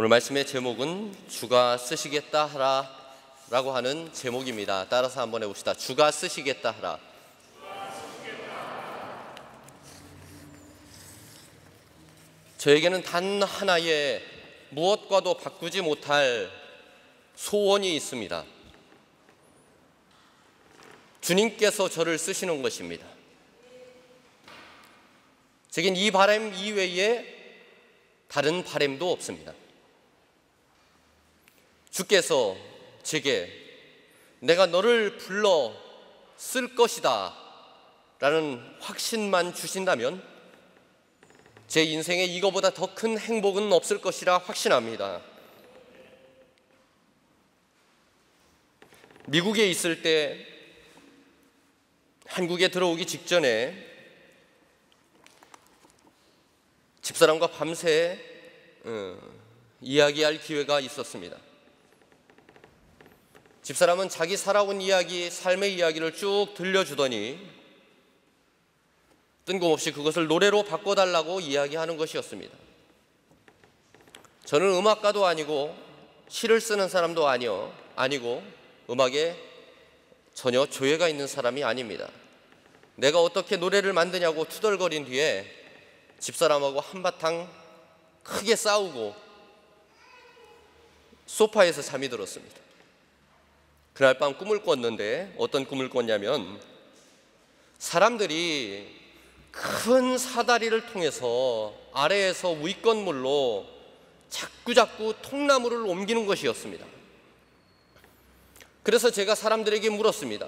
오늘 말씀의 제목은 주가 쓰시겠다 하라 라고 하는 제목입니다. 따라서 한번 해봅시다. 주가 쓰시겠다 하라. 저에게는 단 하나의 무엇과도 바꾸지 못할 소원이 있습니다. 주님께서 저를 쓰시는 것입니다. 제겐 이 바람 이외에 다른 바람도 없습니다. 주께서 제게 내가 너를 불러 쓸 것이다 라는 확신만 주신다면 제 인생에 이거보다 더 큰 행복은 없을 것이라 확신합니다. 미국에 있을 때 한국에 들어오기 직전에 집사람과 밤새 이야기할 기회가 있었습니다. 집사람은 자기 살아온 이야기, 삶의 이야기를 쭉 들려주더니 뜬금없이 그것을 노래로 바꿔달라고 이야기하는 것이었습니다. 저는 음악가도 아니고 시를 쓰는 사람도 아니고 음악에 전혀 조예가 있는 사람이 아닙니다. 내가 어떻게 노래를 만드냐고 투덜거린 뒤에 집사람하고 한바탕 크게 싸우고 소파에서 잠이 들었습니다. 그날 밤 꿈을 꿨는데 어떤 꿈을 꿨냐면 사람들이 큰 사다리를 통해서 아래에서 윗건물로 자꾸 통나무를 옮기는 것이었습니다. 그래서 제가 사람들에게 물었습니다.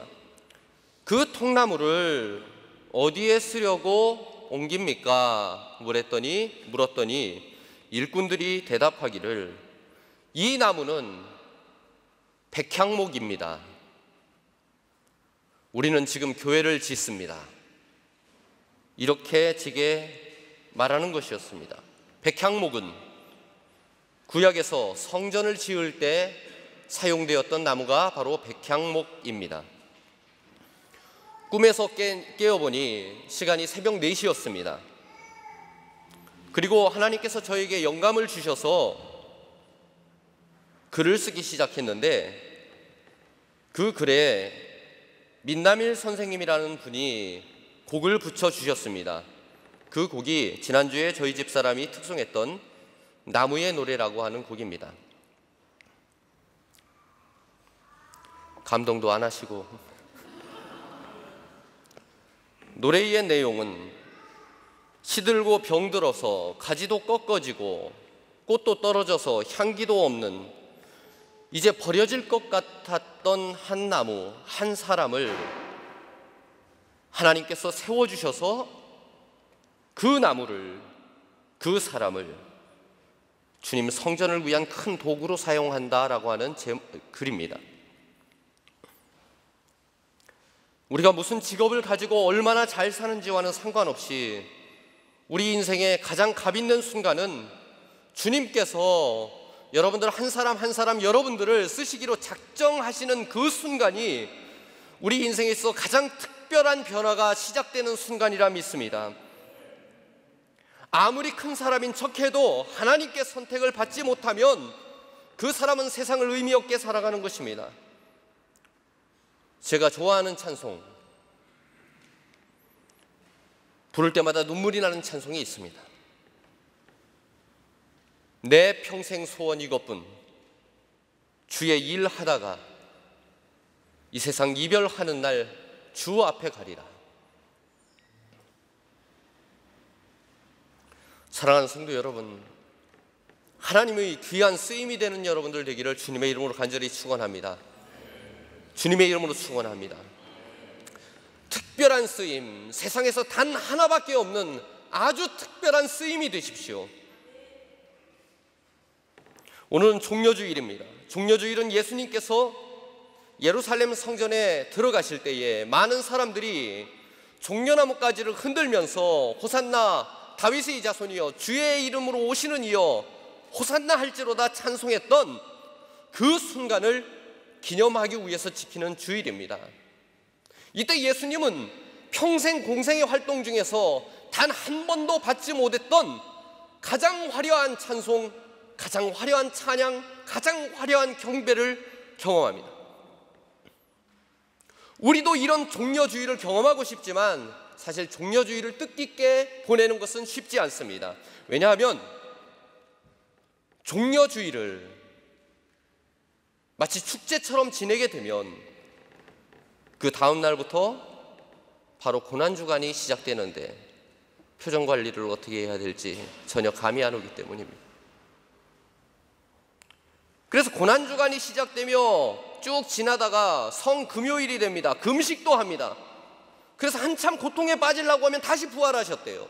그 통나무를 어디에 쓰려고 옮깁니까? 물었더니 일꾼들이 대답하기를 이 나무는 백향목입니다. 우리는 지금 교회를 짓습니다. 이렇게 제게 말하는 것이었습니다. 백향목은 구약에서 성전을 지을 때 사용되었던 나무가 바로 백향목입니다. 꿈에서 깨어보니 시간이 새벽 4시였습니다. 그리고 하나님께서 저에게 영감을 주셔서 글을 쓰기 시작했는데 그 글에 민남일 선생님이라는 분이 곡을 붙여주셨습니다. 그 곡이 지난주에 저희 집사람이 특송했던 나무의 노래라고 하는 곡입니다. 감동도 안 하시고 노래의 내용은 시들고 병들어서 가지도 꺾어지고 꽃도 떨어져서 향기도 없는 이제 버려질 것 같았던 한 나무, 한 사람을 하나님께서 세워주셔서 그 나무를, 그 사람을 주님 성전을 위한 큰 도구로 사용한다라고 하는 글입니다. 우리가 무슨 직업을 가지고 얼마나 잘 사는지와는 상관없이 우리 인생의 가장 값 있는 순간은 주님께서 여러분들 한 사람 한 사람 여러분들을 쓰시기로 작정하시는 그 순간이 우리 인생에 있어 가장 특별한 변화가 시작되는 순간이라 믿습니다. 아무리 큰 사람인 척해도 하나님께 선택을 받지 못하면 그 사람은 세상을 의미 없게 살아가는 것입니다. 제가 좋아하는 찬송, 부를 때마다 눈물이 나는 찬송이 있습니다. 내 평생 소원 이것뿐 주의 일 하다가 이 세상 이별하는 날 주 앞에 가리라. 사랑하는 성도 여러분, 하나님의 귀한 쓰임이 되는 여러분들 되기를 주님의 이름으로 간절히 축원합니다. 주님의 이름으로 축원합니다. 특별한 쓰임, 세상에서 단 하나밖에 없는 아주 특별한 쓰임이 되십시오. 오늘은 종려주일입니다. 종려주일은 예수님께서 예루살렘 성전에 들어가실 때에 많은 사람들이 종려나무 가지를 흔들면서 호산나 다윗의 자손이여 주의 이름으로 오시는 이여 호산나 할지로다 찬송했던 그 순간을 기념하기 위해서 지키는 주일입니다. 이때 예수님은 평생 공생의 활동 중에서 단 한 번도 받지 못했던 가장 화려한 찬송, 가장 화려한 찬양, 가장 화려한 경배를 경험합니다. 우리도 이런 종려주의를 경험하고 싶지만 사실 종려주의를 뜻깊게 보내는 것은 쉽지 않습니다. 왜냐하면 종려주의를 마치 축제처럼 지내게 되면 그 다음 날부터 바로 고난주간이 시작되는데 표정 관리를 어떻게 해야 될지 전혀 감이 안 오기 때문입니다. 그래서 고난주간이 시작되며 쭉 지나다가 성금요일이 됩니다. 금식도 합니다. 그래서 한참 고통에 빠지려고 하면 다시 부활하셨대요.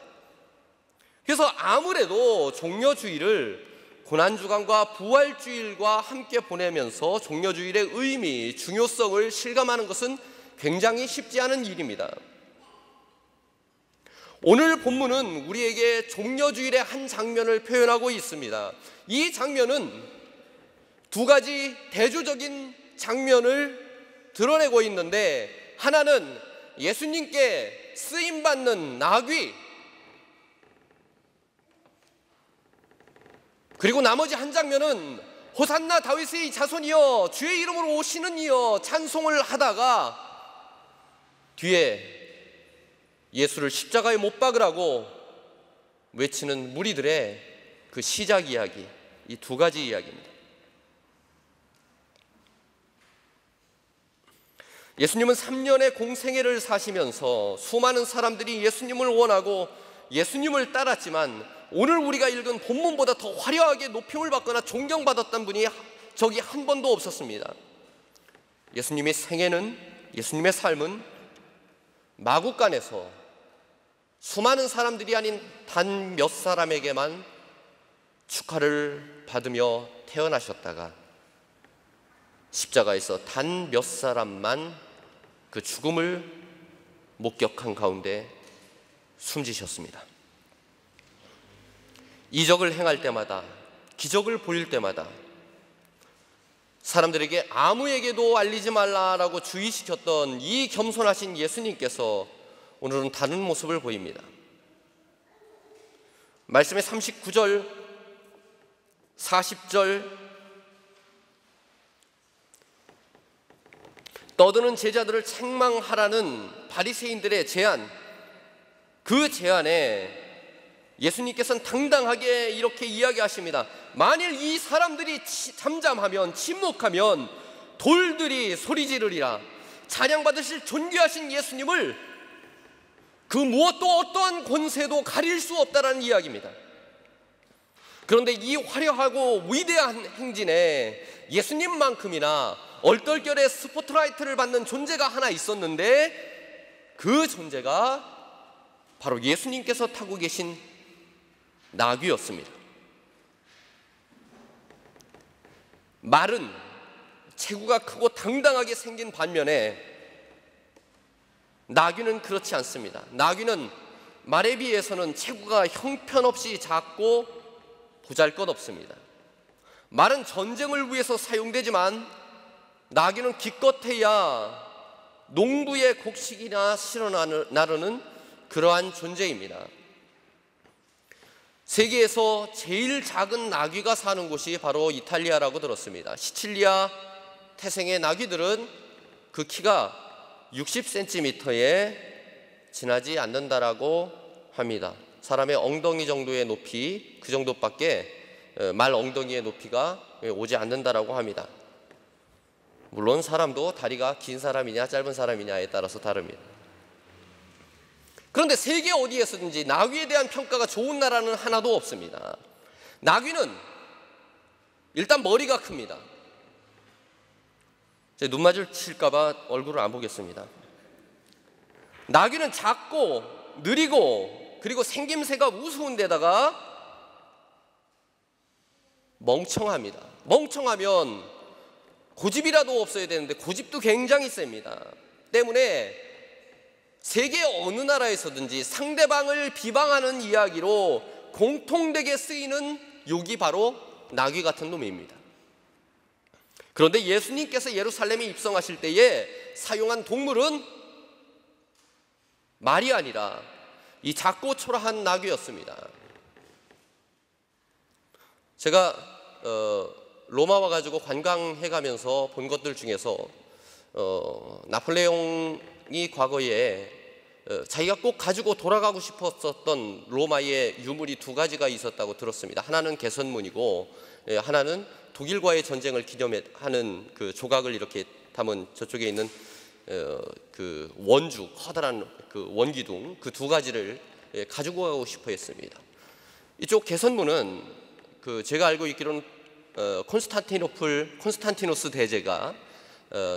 그래서 아무래도 종려주의를 고난주간과 부활주일과 함께 보내면서 종려주일의 의미, 중요성을 실감하는 것은 굉장히 쉽지 않은 일입니다. 오늘 본문은 우리에게 종려주일의 한 장면을 표현하고 있습니다. 이 장면은 두 가지 대조적인 장면을 드러내고 있는데, 하나는 예수님께 쓰임받는 나귀, 그리고 나머지 한 장면은 호산나 다윗의 자손이여 주의 이름으로 오시는 이여 찬송을 하다가 뒤에 예수를 십자가에 못 박으라고 외치는 무리들의 그 시작 이야기, 이 두 가지 이야기입니다. 예수님은 3년의 공생애를 사시면서 수많은 사람들이 예수님을 원하고 예수님을 따랐지만 오늘 우리가 읽은 본문보다 더 화려하게 높임을 받거나 존경받았던 분이 저기 한 번도 없었습니다. 예수님의 생애는, 예수님의 삶은 마구간에서 수많은 사람들이 아닌 단 몇 사람에게만 축하를 받으며 태어나셨다가 십자가에서 단 몇 사람만 그 죽음을 목격한 가운데 숨지셨습니다. 이적을 행할 때마다, 기적을 보일 때마다 사람들에게 아무에게도 알리지 말라라고 주의시켰던 이 겸손하신 예수님께서 오늘은 다른 모습을 보입니다. 말씀의 39절, 40절, 떠드는 제자들을 책망하라는 바리새인들의 제안, 그 제안에 예수님께서는 당당하게 이렇게 이야기하십니다. 만일 이 사람들이 잠잠하면, 침묵하면 돌들이 소리 지르리라. 찬양받으실 존귀하신 예수님을 그 무엇도 어떠한 권세도 가릴 수 없다라는 이야기입니다. 그런데 이 화려하고 위대한 행진에 예수님만큼이나 얼떨결에 스포트라이트를 받는 존재가 하나 있었는데, 그 존재가 바로 예수님께서 타고 계신 나귀였습니다. 말은 체구가 크고 당당하게 생긴 반면에 나귀는 그렇지 않습니다. 나귀는 말에 비해서는 체구가 형편없이 작고 보잘것없습니다. 말은 전쟁을 위해서 사용되지만 나귀는 기껏해야 농부의 곡식이나 실어 나르는 그러한 존재입니다. 세계에서 제일 작은 나귀가 사는 곳이 바로 이탈리아라고 들었습니다. 시칠리아 태생의 나귀들은 그 키가 60cm에 지나지 않는다라고 합니다. 사람의 엉덩이 정도의 높이, 그 정도밖에 말 엉덩이의 높이가 오지 않는다라고 합니다. 물론 사람도 다리가 긴 사람이냐 짧은 사람이냐에 따라서 다릅니다. 그런데 세계 어디에서든지 나귀에 대한 평가가 좋은 나라는 하나도 없습니다. 나귀는 일단 머리가 큽니다. 제 눈 마주칠까봐 얼굴을 안 보겠습니다. 나귀는 작고 느리고 그리고 생김새가 우스운 데다가 멍청합니다. 멍청하면 고집이라도 없어야 되는데 고집도 굉장히 셉니다. 때문에 세계 어느 나라에서든지 상대방을 비방하는 이야기로 공통되게 쓰이는 욕이 바로 나귀 같은 놈입니다. 그런데 예수님께서 예루살렘에 입성하실 때에 사용한 동물은 말이 아니라 이 작고 초라한 나귀였습니다. 제가 로마 와가지고 관광해가면서 본 것들 중에서 나폴레옹이 과거에 자기가 꼭 가지고 돌아가고 싶었었던 로마의 유물이 두 가지가 있었다고 들었습니다. 하나는 개선문이고 하나는 독일과의 전쟁을 기념하는 그 조각을 이렇게 담은 저쪽에 있는 그 원주, 커다란 그 원기둥, 그 두 가지를 가지고 가고 싶어 했습니다. 이쪽 개선문은 그 제가 알고 있기로는 콘스탄티노스 대제가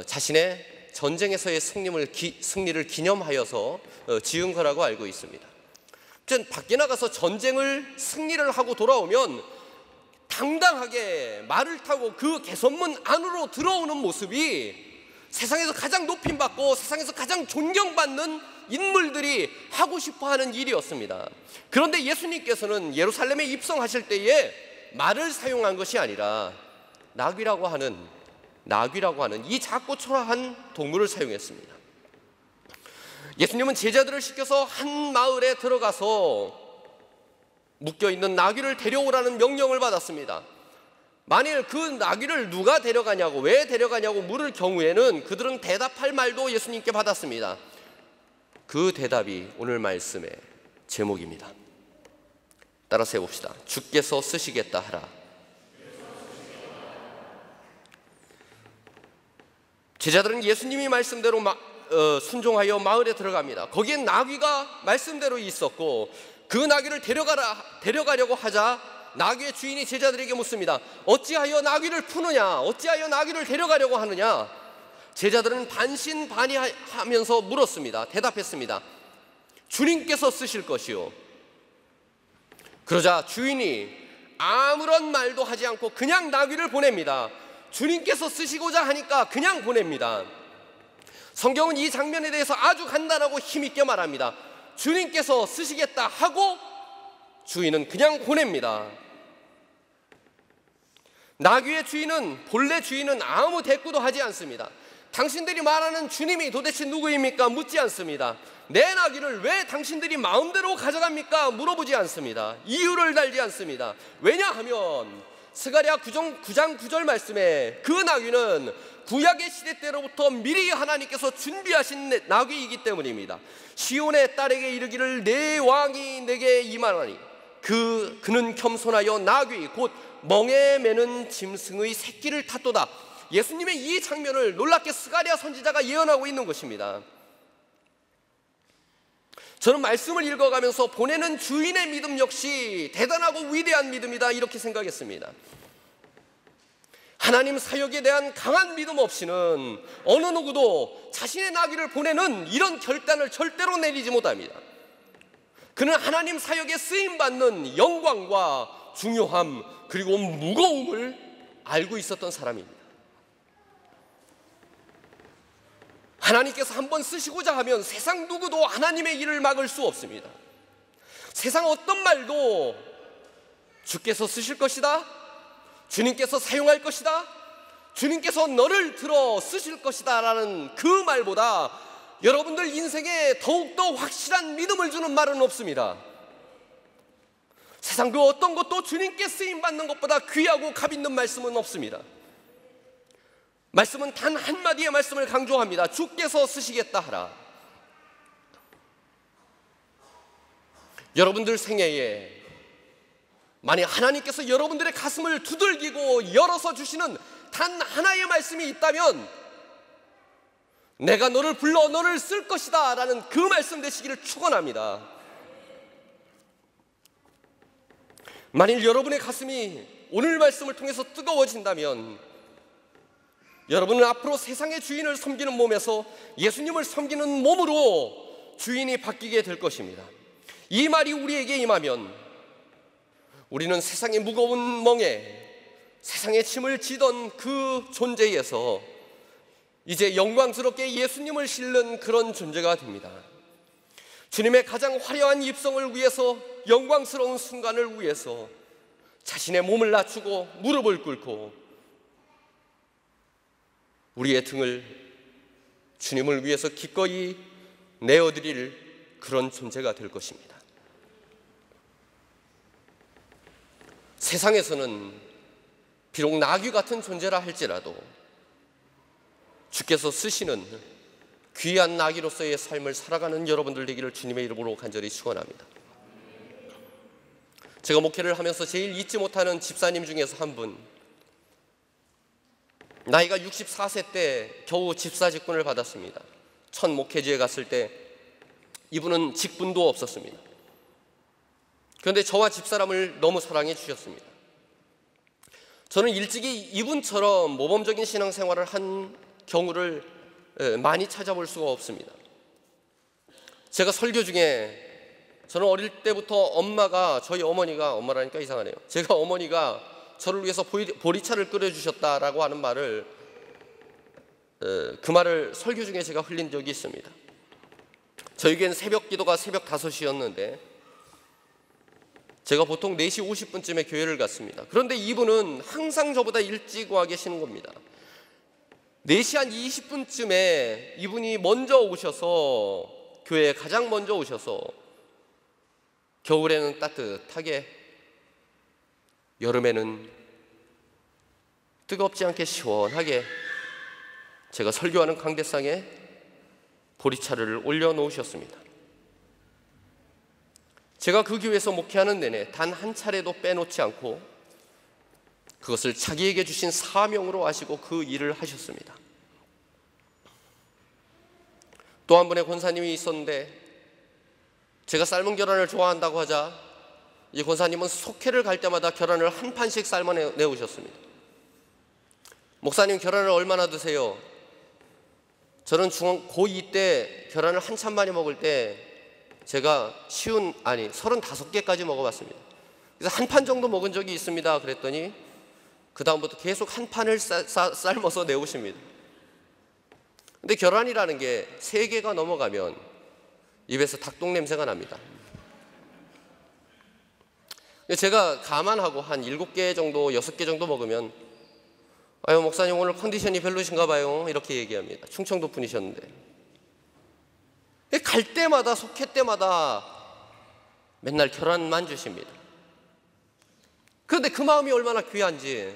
자신의 전쟁에서의 승리를 기념하여서 지은 거라고 알고 있습니다. 밖에 나가서 전쟁을 승리를 하고 돌아오면 당당하게 말을 타고 그 개선문 안으로 들어오는 모습이 세상에서 가장 높임받고 세상에서 가장 존경받는 인물들이 하고 싶어하는 일이었습니다. 그런데 예수님께서는 예루살렘에 입성하실 때에 말을 사용한 것이 아니라 나귀라고 하는 이 작고 초라한 동물을 사용했습니다. 예수님은 제자들을 시켜서 한 마을에 들어가서 묶여있는 나귀를 데려오라는 명령을 받았습니다. 만일 그 나귀를 누가 데려가냐고, 왜 데려가냐고 물을 경우에는 그들은 대답할 말도 예수님께 받았습니다. 그 대답이 오늘 말씀의 제목입니다. 따라서 해봅시다. 주께서 쓰시겠다 하라. 제자들은 예수님이 말씀대로 순종하여 마을에 들어갑니다. 거기엔 나귀가 말씀대로 있었고 그 나귀를 데려가려고 하자 나귀의 주인이 제자들에게 묻습니다. 어찌하여 나귀를 푸느냐? 어찌하여 나귀를 데려가려고 하느냐? 제자들은 반신반의하면서 물었습니다. 대답했습니다. 주님께서 쓰실 것이요. 그러자 주인이 아무런 말도 하지 않고 그냥 나귀를 보냅니다. 주님께서 쓰시고자 하니까 그냥 보냅니다. 성경은 이 장면에 대해서 아주 간단하고 힘있게 말합니다. 주님께서 쓰시겠다 하고 주인은 그냥 보냅니다. 나귀의 주인은, 본래 주인은 아무 대꾸도 하지 않습니다. 당신들이 말하는 주님이 도대체 누구입니까? 묻지 않습니다. 내 나귀를 왜 당신들이 마음대로 가져갑니까? 물어보지 않습니다. 이유를 달지 않습니다. 왜냐하면 스가랴 9장 9절 말씀에 그 나귀는 구약의 시대 때로부터 미리 하나님께서 준비하신 나귀이기 때문입니다. 시온의 딸에게 이르기를 내 왕이 내게 임하나니 그는 겸손하여 나귀 곧 멍에 매는 짐승의 새끼를 탔도다. 예수님의 이 장면을 놀랍게 스가랴 선지자가 예언하고 있는 것입니다. 저는 말씀을 읽어가면서 보내는 주인의 믿음 역시 대단하고 위대한 믿음이다 이렇게 생각했습니다. 하나님 사역에 대한 강한 믿음 없이는 어느 누구도 자신의 나귀를 보내는 이런 결단을 절대로 내리지 못합니다. 그는 하나님 사역에 쓰임받는 영광과 중요함 그리고 무거움을 알고 있었던 사람입니다. 하나님께서 한번 쓰시고자 하면 세상 누구도 하나님의 일을 막을 수 없습니다. 세상 어떤 말도 주께서 쓰실 것이다, 주님께서 사용할 것이다, 주님께서 너를 들어 쓰실 것이다 라는 그 말보다 여러분들 인생에 더욱더 확실한 믿음을 주는 말은 없습니다. 세상 그 어떤 것도 주님께 쓰임받는 것보다 귀하고 값있는 말씀은 없습니다. 말씀은 단 한마디의 말씀을 강조합니다. 주께서 쓰시겠다 하라. 여러분들 생애에 만약 하나님께서 여러분들의 가슴을 두들기고 열어서 주시는 단 하나의 말씀이 있다면 내가 너를 불러 너를 쓸 것이다 라는 그 말씀 되시기를 축원합니다. 만일 여러분의 가슴이 오늘 말씀을 통해서 뜨거워진다면 여러분은 앞으로 세상의 주인을 섬기는 몸에서 예수님을 섬기는 몸으로 주인이 바뀌게 될 것입니다. 이 말이 우리에게 임하면 우리는 세상의 무거운 멍에 세상의 짐을 지던 그 존재에서 이제 영광스럽게 예수님을 실는 그런 존재가 됩니다. 주님의 가장 화려한 입성을 위해서, 영광스러운 순간을 위해서 자신의 몸을 낮추고 무릎을 꿇고 우리의 등을 주님을 위해서 기꺼이 내어드릴 그런 존재가 될 것입니다. 세상에서는 비록 나귀 같은 존재라 할지라도 주께서 쓰시는 귀한 나귀로서의 삶을 살아가는 여러분들 되기를 주님의 이름으로 간절히 축원합니다. 제가 목회를 하면서 제일 잊지 못하는 집사님 중에서 한 분, 나이가 64세 때 겨우 집사 직분을 받았습니다. 첫 목회지에 갔을 때 이분은 직분도 없었습니다. 그런데 저와 집사람을 너무 사랑해 주셨습니다. 저는 일찍이 이분처럼 모범적인 신앙생활을 한 경우를 많이 찾아볼 수가 없습니다. 제가 설교 중에 저는 어릴 때부터 저희 어머니가, 엄마라니까 이상하네요. 제가 어머니가 저를 위해서 보리차를 끓여주셨다라고 하는 말을, 그 말을 설교 중에 제가 흘린 적이 있습니다. 저에겐 새벽 기도가 새벽 5시였는데 제가 보통 4시 50분쯤에 교회를 갔습니다. 그런데 이분은 항상 저보다 일찍 와 계시는 겁니다. 4시 한 20분쯤에 이분이 먼저 오셔서, 교회에 가장 먼저 오셔서 겨울에는 따뜻하게, 여름에는 뜨겁지 않게 시원하게 제가 설교하는 강대상에 보리차를 올려놓으셨습니다. 제가 그 교회에서 목회하는 내내 단 한 차례도 빼놓지 않고 그것을 자기에게 주신 사명으로 하시고 그 일을 하셨습니다. 또 한 분의 권사님이 있었는데 제가 삶은 계란을 좋아한다고 하자 이 권사님은 속회를 갈 때마다 계란을 한 판씩 삶아 내오셨습니다. 목사님, 계란을 얼마나 드세요? 저는 고2 때 계란을 한참 많이 먹을 때 제가 35개까지 먹어봤습니다. 그래서 한 판 정도 먹은 적이 있습니다. 그랬더니 그 다음부터 계속 한 판을 삶아서 내오십니다. 근데 계란이라는 게 3개가 넘어가면 입에서 닭똥 냄새가 납니다. 제가 감안하고 한 7개 정도, 6개 정도 먹으면 아유, 목사님 오늘 컨디션이 별로신가 봐요, 이렇게 얘기합니다. 충청도 분이셨는데. 갈 때마다, 속회 때마다 맨날 계란만 주십니다. 그런데 그 마음이 얼마나 귀한지,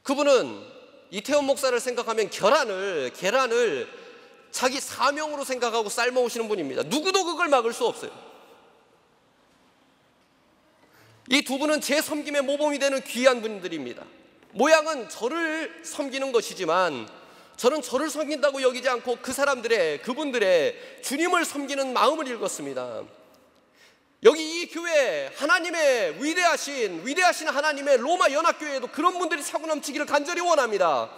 그분은 이태원 목사를 생각하면 계란을 자기 사명으로 생각하고 삶아 오시는 분입니다. 누구도 그걸 막을 수 없어요. 이 두 분은 제 섬김의 모범이 되는 귀한 분들입니다. 모양은 저를 섬기는 것이지만 저는 저를 섬긴다고 여기지 않고 그분들의 주님을 섬기는 마음을 읽었습니다. 여기 이 교회, 하나님의 위대하신 하나님의 로마 연합교회에도 그런 분들이 차고 넘치기를 간절히 원합니다.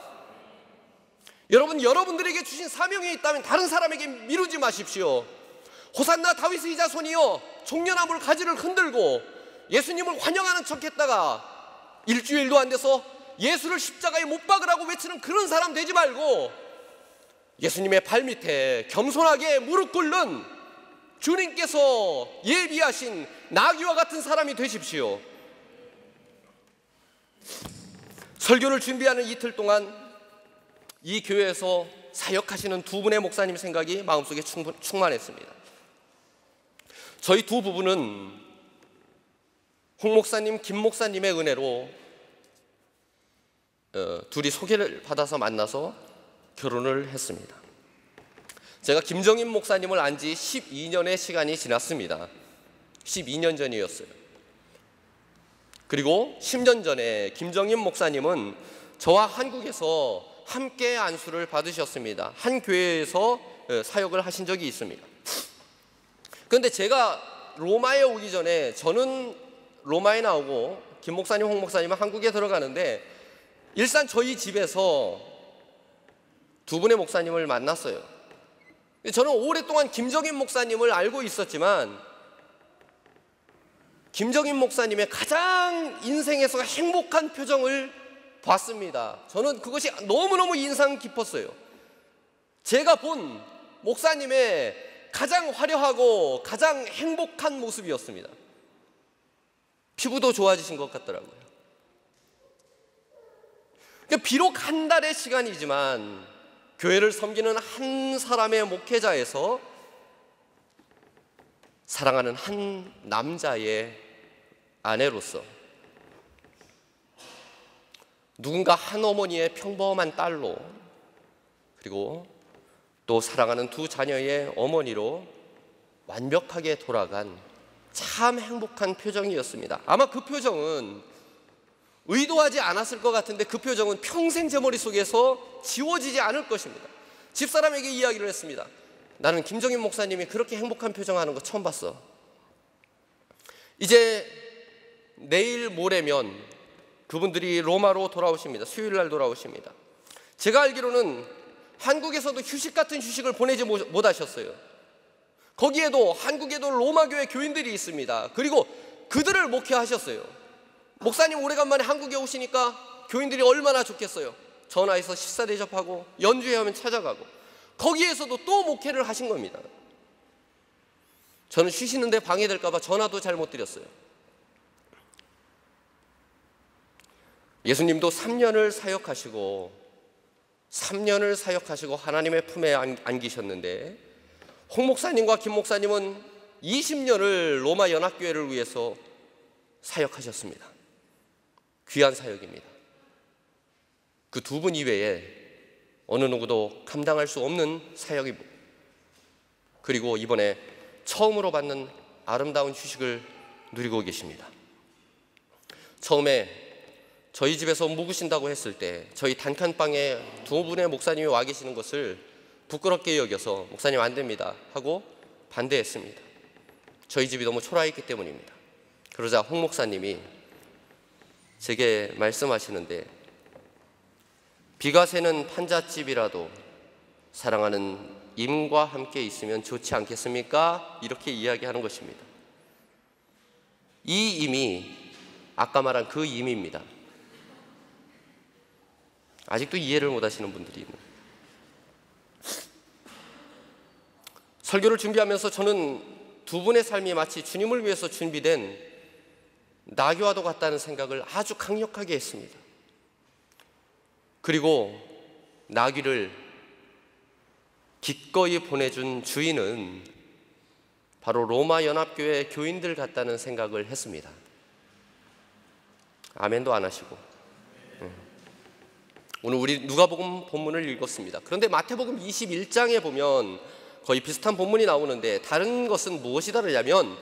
여러분들에게 주신 사명이 있다면 다른 사람에게 미루지 마십시오. 호산나 다윗의 자손이여, 종려나물 가지를 흔들고 예수님을 환영하는 척했다가 일주일도 안 돼서 예수를 십자가에 못 박으라고 외치는 그런 사람 되지 말고 예수님의 발밑에 겸손하게 무릎 꿇는 주님께서 예비하신 나귀와 같은 사람이 되십시오. 설교를 준비하는 이틀 동안 이 교회에서 사역하시는 두 분의 목사님 생각이 마음속에 충만했습니다. 저희 두 부부는 홍 목사님, 김 목사님의 은혜로 둘이 소개를 받아서 만나서 결혼을 했습니다. 제가 김정인 목사님을 안 지 12년의 시간이 지났습니다. 12년 전이었어요. 그리고 10년 전에 김정인 목사님은 저와 한국에서 함께 안수를 받으셨습니다. 한 교회에서 사역을 하신 적이 있습니다. 그런데 제가 로마에 오기 전에, 저는 로마에 나오고 김 목사님, 홍 목사님은 한국에 들어가는데 일산 저희 집에서 두 분의 목사님을 만났어요. 저는 오랫동안 김정인 목사님을 알고 있었지만 김정인 목사님의 가장 인생에서 행복한 표정을 봤습니다. 저는 그것이 너무너무 인상 깊었어요. 제가 본 목사님의 가장 화려하고 가장 행복한 모습이었습니다. 피부도 좋아지신 것 같더라고요. 비록 한 달의 시간이지만 교회를 섬기는 한 사람의 목회자에서 사랑하는 한 남자의 아내로서 누군가 한 어머니의 평범한 딸로, 그리고 또 사랑하는 두 자녀의 어머니로 완벽하게 돌아간 참 행복한 표정이었습니다. 아마 그 표정은 의도하지 않았을 것 같은데 그 표정은 평생 제 머릿속에서 지워지지 않을 것입니다. 집사람에게 이야기를 했습니다. 나는 김정인 목사님이 그렇게 행복한 표정하는 거 처음 봤어. 이제 내일 모레면 그분들이 로마로 돌아오십니다. 수요일 날 돌아오십니다. 제가 알기로는 한국에서도 휴식 같은 휴식을 보내지 못하셨어요. 거기에도 한국에도 로마교회 교인들이 있습니다. 그리고 그들을 목회하셨어요. 목사님 오래간만에 한국에 오시니까 교인들이 얼마나 좋겠어요. 전화해서 식사 대접하고 연주회 하면 찾아가고, 거기에서도 또 목회를 하신 겁니다. 저는 쉬시는데 방해될까 봐 전화도 잘 못 드렸어요. 예수님도 3년을 사역하시고 하나님의 품에 안기셨는데, 홍 목사님과 김 목사님은 20년을 로마 연합교회를 위해서 사역하셨습니다. 귀한 사역입니다. 그 두 분 이외에 어느 누구도 감당할 수 없는 사역입니다. 그리고 이번에 처음으로 받는 아름다운 휴식을 누리고 계십니다. 처음에 저희 집에서 묵으신다고 했을 때 저희 단칸방에 두 분의 목사님이 와 계시는 것을 부끄럽게 여겨서 목사님 안 됩니다 하고 반대했습니다. 저희 집이 너무 초라했기 때문입니다. 그러자 홍 목사님이 제게 말씀하시는데, 비가 새는 판잣집이라도 사랑하는 임과 함께 있으면 좋지 않겠습니까? 이렇게 이야기하는 것입니다. 이 임이 아까 말한 그 임입니다. 아직도 이해를 못 하시는 분들이 있는. 설교를 준비하면서 저는 두 분의 삶이 마치 주님을 위해서 준비된 나귀와도 같다는 생각을 아주 강력하게 했습니다. 그리고 나귀를 기꺼이 보내준 주인은 바로 로마 연합교회 교인들 같다는 생각을 했습니다. 아멘도 안 하시고. 오늘 우리 누가복음 본문을 읽었습니다. 그런데 마태복음 21장에 보면 거의 비슷한 본문이 나오는데, 다른 것은 무엇이 다르냐면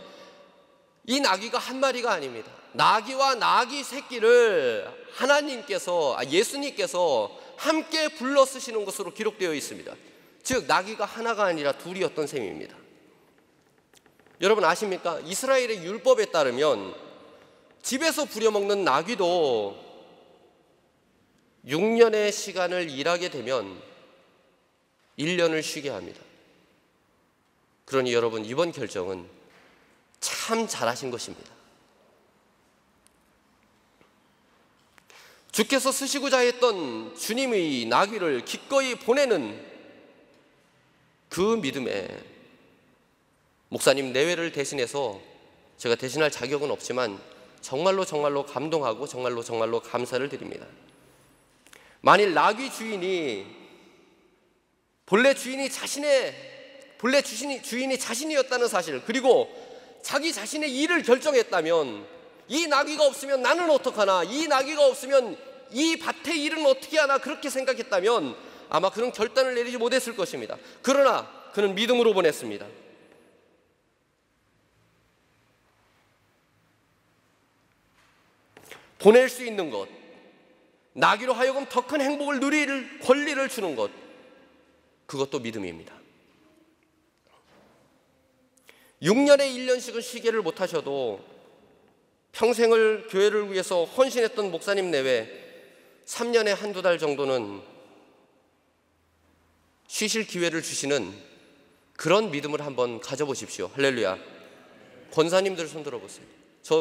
이 나귀가 한 마리가 아닙니다. 나귀와 나귀 새끼를 예수님께서 함께 불러 쓰시는 것으로 기록되어 있습니다. 즉 나귀가 하나가 아니라 둘이었던 셈입니다. 여러분 아십니까? 이스라엘의 율법에 따르면 집에서 부려먹는 나귀도 6년의 시간을 일하게 되면 1년을 쉬게 합니다. 그러니 여러분, 이번 결정은 참 잘하신 것입니다. 주께서 쓰시고자 했던 주님의 나귀를 기꺼이 보내는 그 믿음에 목사님 내외를 대신해서, 제가 대신할 자격은 없지만 정말로 감동하고 정말로 감사를 드립니다. 만일 나귀 주인이 본래 주인이 자신이었다는 사실, 그리고 자기 자신의 일을 결정했다면, 이 나귀가 없으면 나는 어떡하나, 이 나귀가 없으면 이 밭의 일은 어떻게 하나, 그렇게 생각했다면 아마 그런 결단을 내리지 못했을 것입니다. 그러나 그는 믿음으로 보냈습니다. 보낼 수 있는 것, 나귀로 하여금 더 큰 행복을 누릴 권리를 주는 것, 그것도 믿음입니다. 6년에 1년씩은 쉬게를 못하셔도 평생을 교회를 위해서 헌신했던 목사님 내외 3년에 한두 달 정도는 쉬실 기회를 주시는 그런 믿음을 한번 가져보십시오. 할렐루야. 권사님들 손 들어보세요.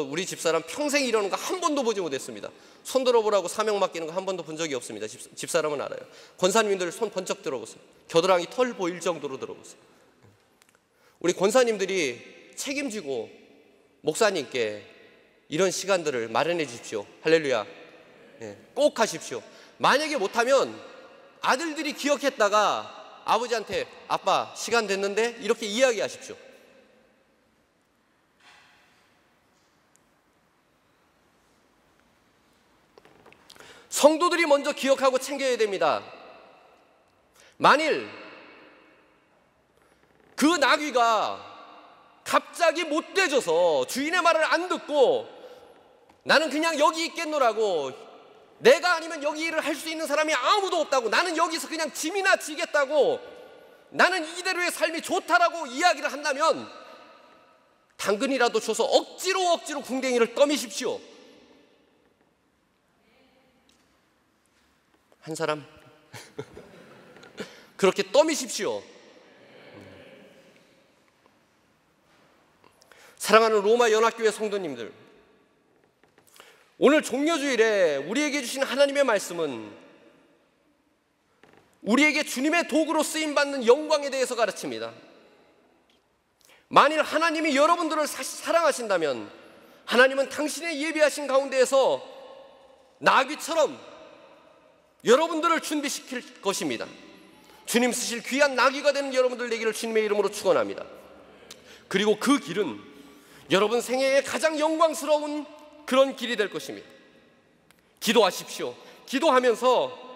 우리 집사람 평생 이러는 거 한 번도 보지 못했습니다. 손 들어보라고 사명 맡기는 거 한 번도 본 적이 없습니다. 집사람은 알아요. 권사님들 손 번쩍 들어보세요. 겨드랑이 털 보일 정도로 들어보세요. 우리 권사님들이 책임지고 목사님께 이런 시간들을 마련해 주십시오. 할렐루야. 꼭 하십시오. 만약에 못하면 아들들이 기억했다가 아버지한테 아빠 시간 됐는데 이렇게 이야기하십시오. 성도들이 먼저 기억하고 챙겨야 됩니다. 만일 그 나귀가 갑자기 못돼져서 주인의 말을 안 듣고 나는 그냥 여기 있겠노라고, 내가 아니면 여기 일을 할 수 있는 사람이 아무도 없다고, 나는 여기서 그냥 짐이나 지겠다고, 나는 이대로의 삶이 좋다라고 이야기를 한다면 당근이라도 줘서 억지로 궁뎅이를 떠미십시오. 한 사람 그렇게 떠미십시오. 사랑하는 로마 연합교회 성도님들, 오늘 종려주일에 우리에게 주신 하나님의 말씀은 우리에게 주님의 도구로 쓰임받는 영광에 대해서 가르칩니다. 만일 하나님이 여러분들을 사랑하신다면 하나님은 당신의 예비하신 가운데에서 나귀처럼 여러분들을 준비시킬 것입니다. 주님 쓰실 귀한 나귀가 되는 여러분들 되기를 주님의 이름으로 축원합니다. 그리고 그 길은 여러분 생애의 가장 영광스러운 그런 길이 될 것입니다. 기도하십시오. 기도하면서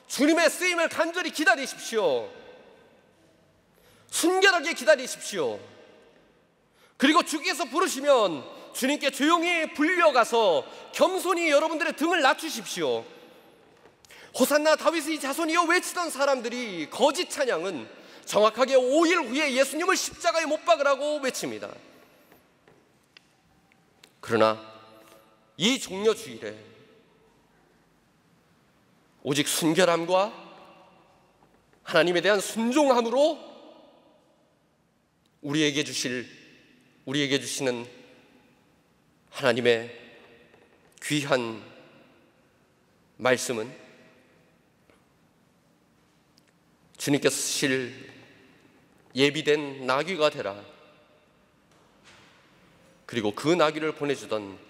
주님의 쓰임을 간절히 기다리십시오. 순결하게 기다리십시오. 그리고 주께서 부르시면 주님께 조용히 불려가서 겸손히 여러분들의 등을 낮추십시오. 호산나 다윗의 자손이여 외치던 사람들이 거짓 찬양은 정확하게 5일 후에 예수님을 십자가에 못 박으라고 외칩니다. 그러나 이 종려주일에 오직 순결함과 하나님에 대한 순종함으로 우리에게 주시는 하나님의 귀한 말씀은 주님께서 쓰실 예비된 나귀가 되라. 그리고 그 나귀를 보내주던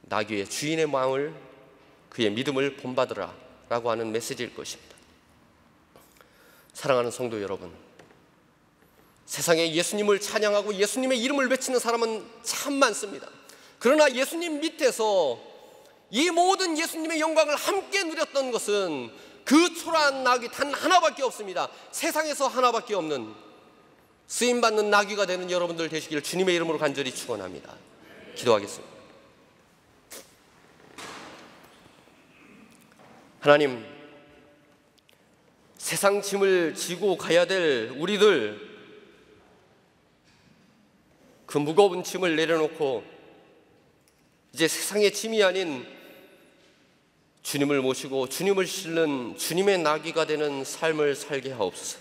나귀의 주인의 마음을, 그의 믿음을 본받으라 라고 하는 메시지일 것입니다. 사랑하는 성도 여러분, 세상에 예수님을 찬양하고 예수님의 이름을 외치는 사람은 참 많습니다. 그러나 예수님 밑에서 이 모든 예수님의 영광을 함께 누렸던 것은 그 초라한 나귀 단 하나밖에 없습니다. 세상에서 하나밖에 없는 쓰임받는 나귀가 되는 여러분들 되시기를 주님의 이름으로 간절히 축원합니다. 기도하겠습니다. 하나님, 세상 짐을 지고 가야 될 우리들, 그 무거운 짐을 내려놓고 이제 세상의 짐이 아닌 주님을 모시고 주님을 실는 주님의 나귀가 되는 삶을 살게 하옵소서.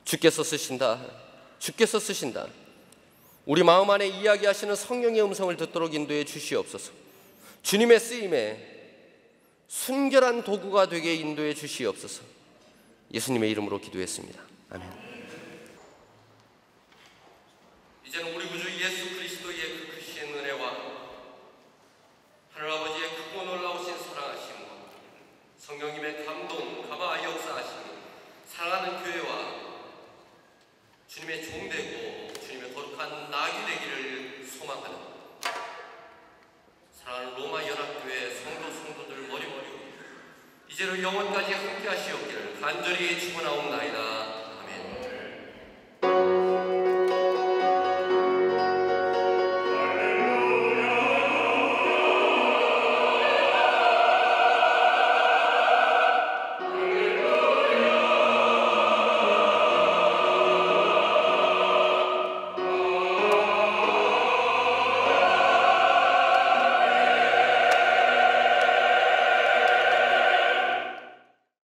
주께서 쓰신다. 우리 마음 안에 이야기하시는 성령의 음성을 듣도록 인도해 주시옵소서. 주님의 쓰임에 순결한 도구가 되게 인도해 주시옵소서. 예수님의 이름으로 기도했습니다. 아멘. 이제는 우리 구주 예수 그리스도의 그 크신 은혜와 하늘아버지의 크고 놀라우신 사랑하심과 성령님의 감동, 감화 역사하심이 사랑하는 교회와 주님의 종되고 주님의 거룩한 나귀 되기를 소망하는 사랑하는 로마 연합교회 성도들 머리머리 이제로 영원까지 함께 하시옵기를 간절히 축원하옵나이다.